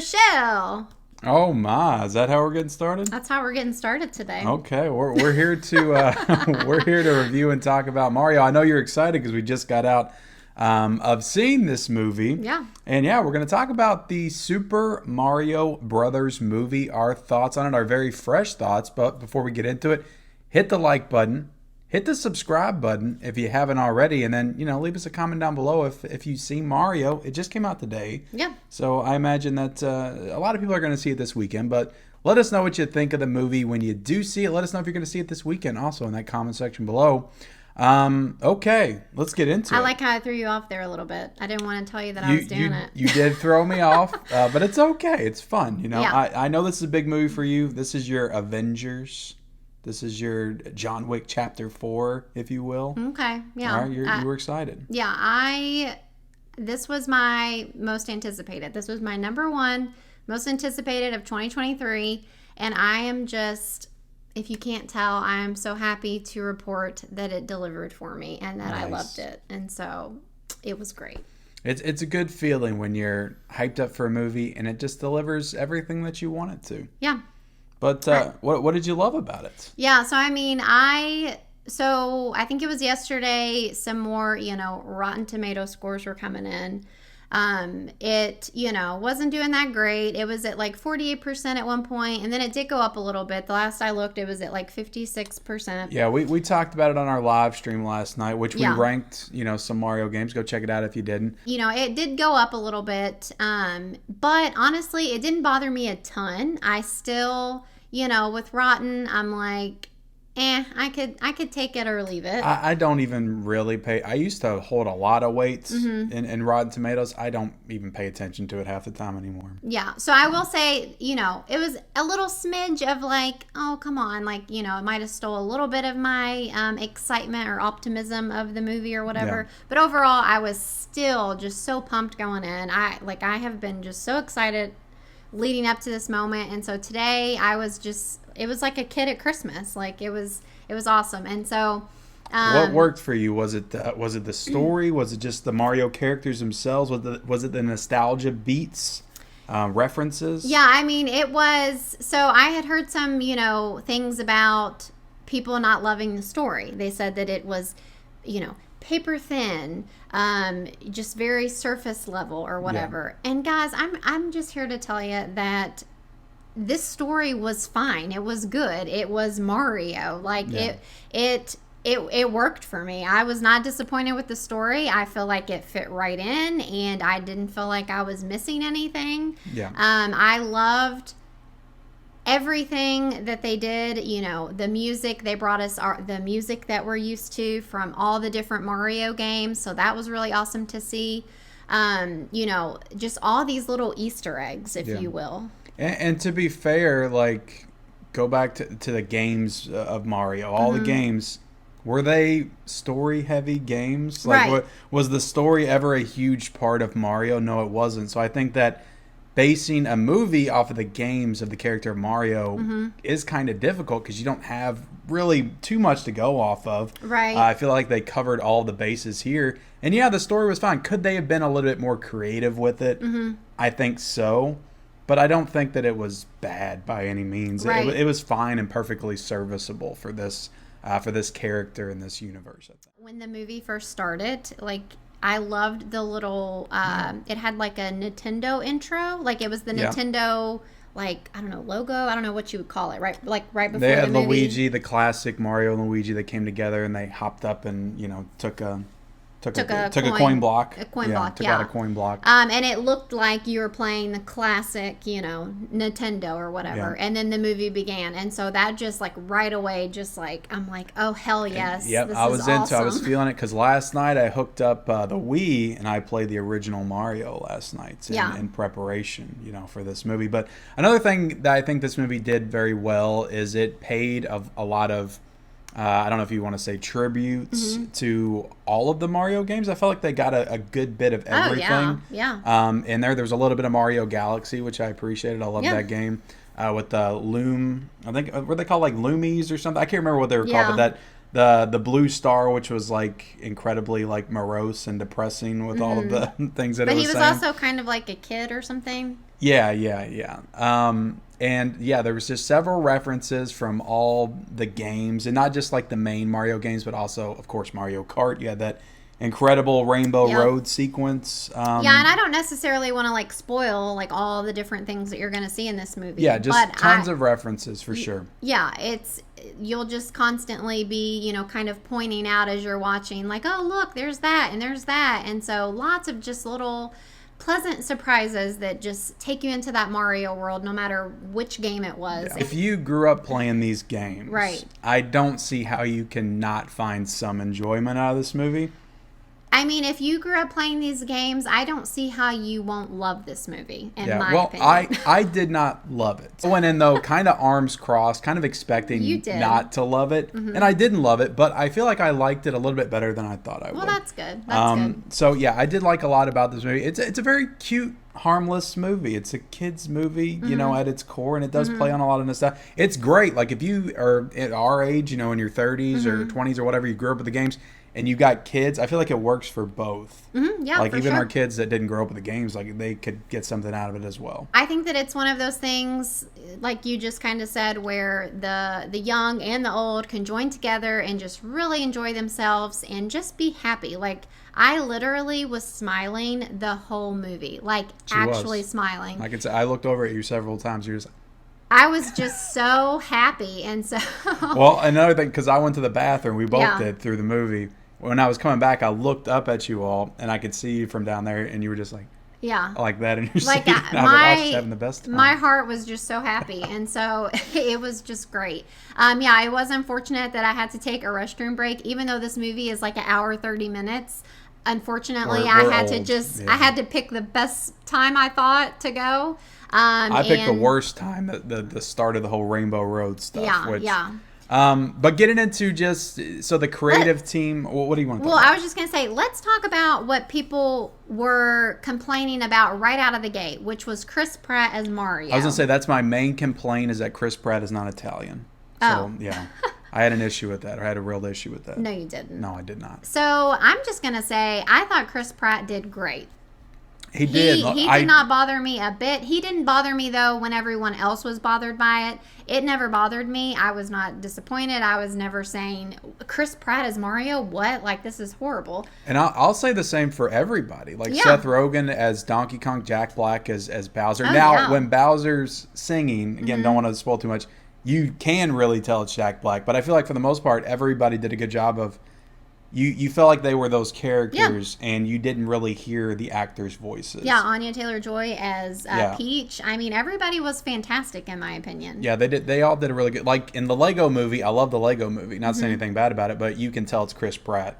Rochelle. Oh my, is that how we're getting started? That's how we're getting started today. Okay, we're here to we're here to review and talk about Mario. I know you're excited because we just got out of seeing this movie. Yeah. And yeah, we're going to talk about the Super Mario Brothers movie, our thoughts on it, our very fresh thoughts. But before we get into it, hit the like button, hit the subscribe button if you haven't already, and then, leave us a comment down below if you've seen Mario. It just came out today. Yeah. So I imagine that a lot of people are going to see it this weekend, but let us know what you think of the movie when you do see it. Let us know if you're going to see it this weekend also in that comment section below. Okay, let's get into it. I like how I threw you off there a little bit. I didn't want to tell you that I was doing it. You did throw me off, but it's okay. It's fun. Yeah. I know this is a big movie for you. This is your Avengers. This is your John Wick Chapter 4, if you will. Okay, yeah. All right, you were excited. Yeah, this was my most anticipated. This was my number one most anticipated of 2023. And I am just, if you can't tell, I am so happy to report that it delivered for me and that I loved it. And so it was great. It's a good feeling when you're hyped up for a movie and it just delivers everything that you want it to. Yeah. But what did you love about it? Yeah, so I mean, I think it was yesterday, some more, Rotten Tomato scores were coming in. It, wasn't doing that great. It was at like 48% at one point, and then it did go up a little bit. The last I looked, it was at like 56%. Yeah, we talked about it on our live stream last night, which we ranked, some Mario games. Go check it out if you didn't. It did go up a little bit, but honestly, it didn't bother me a ton. I still, with Rotten, I'm like, I could take it or leave it. I don't even really pay. I used to hold a lot of weights in Rotten Tomatoes. I don't even pay attention to it half the time anymore. Yeah. So I will say, it was a little smidge of like, oh, come on. Like, it might have stole a little bit of my excitement or optimism of the movie or whatever. Yeah. But overall, I was still just so pumped going in. I have been just so excited leading up to this moment. And so today it was like a kid at Christmas. Like it was awesome. And so what worked for you? Was it the story? Was it just the Mario characters themselves? Was it the nostalgia beats, references? Yeah, I mean, it was. So I had heard some, things about people not loving the story. They said that it was, paper thin, just very surface level or whatever. Yeah. And guys, I'm just here to tell you that this story was fine. It was good. It was Mario. Like it worked for me. I was not disappointed with the story. I feel like it fit right in, and I didn't feel like I was missing anything. Yeah. I loved everything that they did. The music they brought us, the music that we're used to from all the different Mario games. So that was really awesome to see. Just all these little Easter eggs, if you will. And to be fair, like, go back to the games of Mario. All the games, were they story-heavy games? Like, right. Was the story ever a huge part of Mario? No, it wasn't. So I think that basing a movie off of the games of the character of Mario is kind of difficult because you don't have really too much to go off of. Right. I feel like they covered all the bases here. And yeah, the story was fine. Could they have been a little bit more creative with it? I think so. But I don't think that it was bad by any means. Right. It was fine and perfectly serviceable for this character in this universe, I think. When the movie first started, like, I loved the little, it had like a Nintendo intro. Like, it was the Nintendo, like, I don't know, logo. I don't know what you would call it, right? Like, right before they had the movie. Luigi, the classic Mario and Luigi that came together, and they hopped up and, took a coin block. A coin block, took out a coin block. And it looked like you were playing the classic, Nintendo or whatever. Yeah. And then the movie began. And so that just like right away, just like, I'm like, oh, hell yes. Yep, I was awesome. I was feeling it because last night I hooked up the Wii and I played the original Mario last night in preparation, for this movie. But another thing that I think this movie did very well is it paid a lot of I don't know if you want to say tributes to all of the Mario games. I felt like they got a good bit of everything. Oh, yeah. In there was a little bit of Mario Galaxy, which I appreciated. I love that game. With the Loom, I think, were they called like Loomies or something? I can't remember what they were called, but the blue star, which was like incredibly like morose and depressing with all of the things that it was saying. But he was also kind of like a kid or something. Yeah. And yeah, there was just several references from all the games, and not just like the main Mario games, but also, of course, Mario Kart. You had that incredible Rainbow Yep. Road sequence. Yeah, and I don't necessarily want to like spoil like all the different things that you're going to see in this movie. Yeah, just but tons of references for sure. Yeah, you'll just constantly be, kind of pointing out as you're watching, like, oh, look, there's that and there's that. And so lots of just little pleasant surprises that just take you into that Mario world, no matter which game it was. Yeah. If you grew up playing these games, right, I don't see how you can not find some enjoyment out of this movie. I mean, if you grew up playing these games, I don't see how you won't love this movie, in my opinion. I did not love it. I went in, though, kind of arms crossed, kind of expecting not to love it. Mm-hmm. And I didn't love it, but I feel like I liked it a little bit better than I thought I would. Well, that's good. That's good. So, yeah, I did like a lot about this movie. It's a very cute, harmless movie. It's a kid's movie, at its core, and it does play on a lot of nostalgia. It's great. Like, if you are at our age, in your 30s or 20s or whatever, you grew up with the games, and you got kids, I feel like it works for both. Mm-hmm, yeah, like for even sure. our kids that didn't grow up with the games, like they could get something out of it as well. I think that it's one of those things, like you just kind of said, where the young and the old can join together and just really enjoy themselves and just be happy. Like, I literally was smiling the whole movie, like actually smiling. Like I looked over at you several times. You were just, I was just so happy, and so. Well, another thing, because I went to the bathroom, we both did through the movie. When I was coming back, I looked up at you all, and I could see you from down there, and you were just like, like that in your seat. I was having the best time. My heart was just so happy, and so it was just great. It was unfortunate that I had to take a restroom break, even though this movie is like an hour 30 minutes. Unfortunately, I had to pick the best time I thought to go. I picked the worst time, the start of the whole Rainbow Road stuff. Yeah. But getting into the creative team, what do you want to talk about? I was just going to say, let's talk about what people were complaining about right out of the gate, which was Chris Pratt as Mario. I was going to say, that's my main complaint, is that Chris Pratt is not Italian. So, yeah. I had an issue with that, or I had a real issue with that. No, you didn't. No, I did not. So, I'm just going to say, I thought Chris Pratt did great. He did. He did not bother me a bit. He didn't bother me, though, when everyone else was bothered by it. It never bothered me. I was not disappointed. I was never saying, Chris Pratt as Mario? What? Like, this is horrible. And I'll say the same for everybody. Like, Seth Rogen as Donkey Kong, Jack Black as Bowser. When Bowser's singing, again, don't want to spoil too much, you can really tell it's Jack Black. But I feel like, for the most part, everybody did a good job of... You felt like they were those characters, and you didn't really hear the actors' voices. Yeah, Anya Taylor-Joy as Peach. I mean, everybody was fantastic, in my opinion. Yeah, they did. They all did a really good... Like, in the Lego movie, I love the Lego movie. Not saying anything bad about it, but you can tell it's Chris Pratt's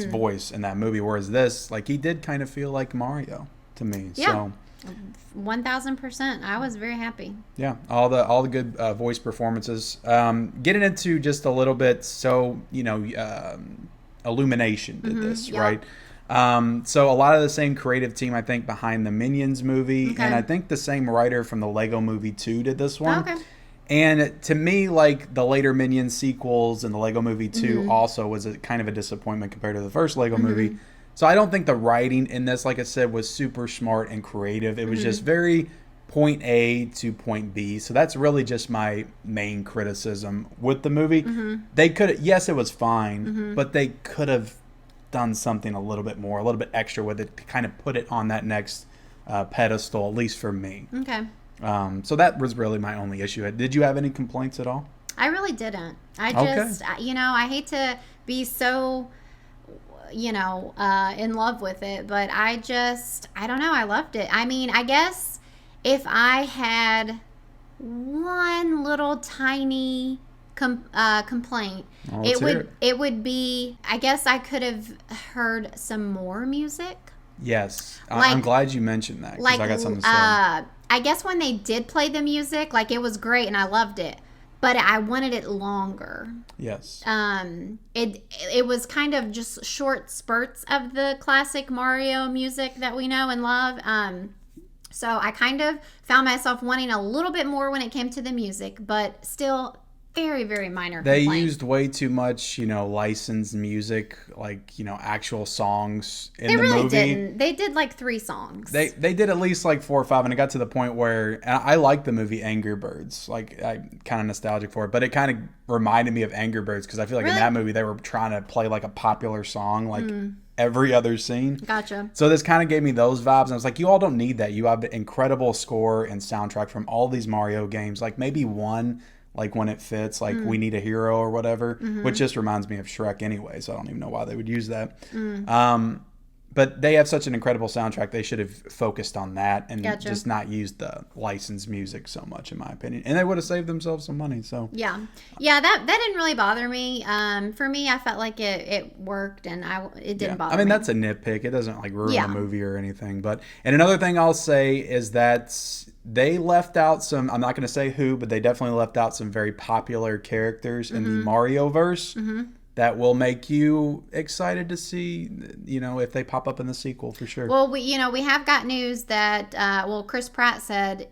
voice in that movie. Whereas this, like, he did kind of feel like Mario to me. Yeah. So 1,000%. I was very happy. Yeah, all the good voice performances. Getting into just a little bit, Illumination did this, right? So a lot of the same creative team, I think, behind the Minions movie, and I think the same writer from the Lego Movie 2 did this one. Okay. And to me, like, the later Minions sequels and the Lego Movie 2 also was a kind of a disappointment compared to the first Lego movie. So I don't think the writing in this, like I said, was super smart and creative. It was just very point A to point B. So that's really just my main criticism with the movie. They could, yes, it was fine, but they could have done something a little bit more, a little bit extra with it to kind of put it on that next pedestal, at least for me. Okay. So that was really my only issue. Did you have any complaints at all? I really didn't. I hate to be so, in love with it, but I don't know. I loved it. I mean, I guess if I had one little tiny complaint, it would be, I guess I could have heard some more music. Yes. I'm glad you mentioned that, because I got something to say. I guess when they did play the music, like, it was great and I loved it, but I wanted it longer. Yes. It was kind of just short spurts of the classic Mario music that we know and love. So I kind of found myself wanting a little bit more when it came to the music, but still very, very minor They complaint. used way too much, licensed music, like, actual songs in They the really movie. didn't. They did like 3 songs. They did at least like 4 or 5, and it got to the point where, and I like the movie Angry Birds. Like, I'm kind of nostalgic for it, but it kind of reminded me of Angry Birds because I feel like in that movie they were trying to play like a popular song, like every other scene. Gotcha. So this kind of gave me those vibes, and I was like, you all don't need that. You have an incredible score and soundtrack from all these Mario games. Like maybe one, like when it fits, like We Need a Hero or whatever, which just reminds me of Shrek anyway, so I don't even know why they would use that. But they have such an incredible soundtrack. They should have focused on that and just not used the licensed music so much, in my opinion. And they would have saved themselves some money. So yeah, that didn't really bother me. For me, I felt like it worked, and it didn't bother me. I mean, that's a nitpick. It doesn't like ruin the movie or anything. And another thing I'll say is that they left out some. I'm not going to say who, but they definitely left out some very popular characters in the Mario verse. That will make you excited to see, if they pop up in the sequel for sure. Well, we have got news that, Chris Pratt said,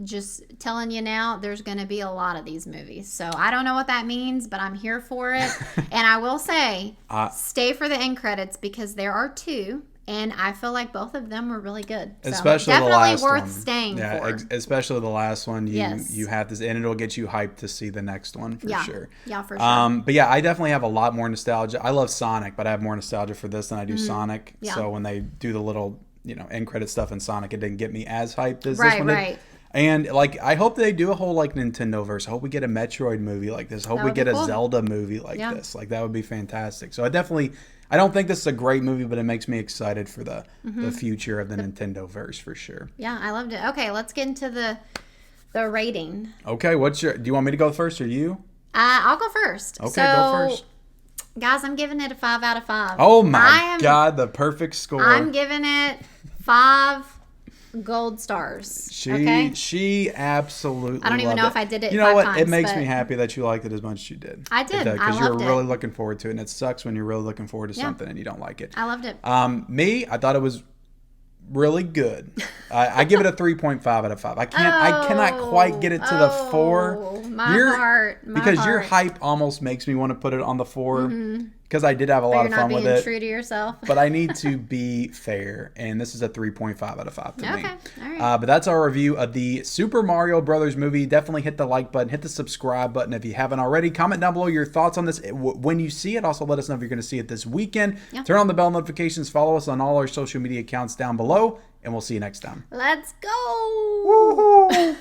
just telling you now, there's going to be a lot of these movies. So I don't know what that means, but I'm here for it. And I will say, stay for the end credits because there are 2. And I feel like both of them were really good. So especially definitely the last worth one. staying for. Especially the last one. Yes. You have this, and it'll get you hyped to see the next one for sure. Yeah, for sure. But yeah, I definitely have a lot more nostalgia. I love Sonic, but I have more nostalgia for this than I do Sonic. Yeah. So when they do the little, end credit stuff in Sonic, it didn't get me as hyped as this one did. Right. And like, I hope they do a whole like Nintendo verse. I hope we get a Metroid movie like this. I hope we get a Zelda movie like this. Like that would be fantastic. So I don't think this is a great movie, but it makes me excited for the future of the Nintendo verse for sure. Yeah, I loved it. Okay, let's get into the rating. Okay, do you want me to go first or you? I'll go first. Okay, go first. Guys, I'm giving it a 5 out of 5. Oh my God, the perfect score. I'm giving it 5 gold stars. She absolutely. I don't even know if I did it. You know what? Times, it makes me happy that you liked it as much as you did. I did. Because you were really looking forward to it, and it sucks when you're really looking forward to something and you don't like it. I loved it. Me, I thought it was really good. I give it a 3.5 out of 5. I cannot quite get it to the 4. Because your hype almost makes me want to put it on the 4. Because I did have a lot of fun with it. You're not being true to yourself. But I need to be fair, and this is a 3.5 out of 5 to me. Okay, all right. But that's our review of the Super Mario Brothers movie. Definitely hit the like button, hit the subscribe button if you haven't already. Comment down below your thoughts on this when you see it. Also, let us know if you're going to see it this weekend. Yeah. Turn on the bell notifications. Follow us on all our social media accounts down below, and we'll see you next time. Let's go! Woo-hoo.